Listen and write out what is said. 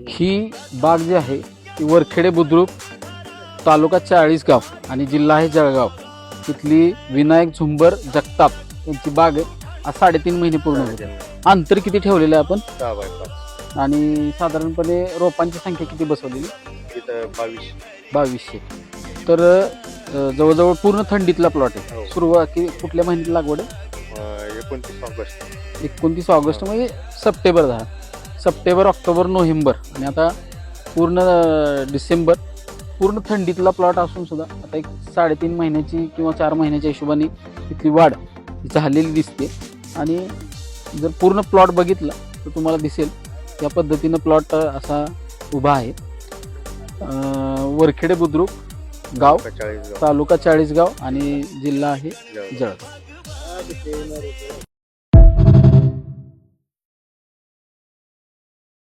ही बाग जी आहे ती वरखेडे बुद्रुक, तालुका चाळीसगाव आणि जिल्हा आहे जळगाव. तिथली विनायक झुंबर जगताप यांची बाग आहे. आज 3.5 महिने पूर्ण होते. अंतर किती ठेवलेलं आहे आपण 6 बाय 5. आणि साधारणपणे रोपांची संख्या किती बसवलेली? इथं 2200. तर जवळजवळ पूर्ण थंडीतला प्लॉट आहे. हो. सुरुवात कुठल्या महिन्यात लागवड आहे? 29 ऑगस्ट. 29 ऑगस्ट म्हणजे सप्टेंबर झाला. सप्टेंबर, ऑक्टोबर, नोव्हेंबर आणि आता पूर्ण डिसेंबर. पूर्ण थंडीतला प्लॉट असून सुद्धा आता एक 3.5 महिन्याची किंवा 4 महिन्याच्या हिशोबाने इथली वाढ झालेली दिसते. आणि जर पूर्ण प्लॉट बघितला तर तुम्हाला दिसेल या पद्धतीनं प्लॉट असा उभा आहे. वरखेडे बुद्रुक, गाव तालुका चाळीसगाव आणि जिल्हा आहे जळगाव.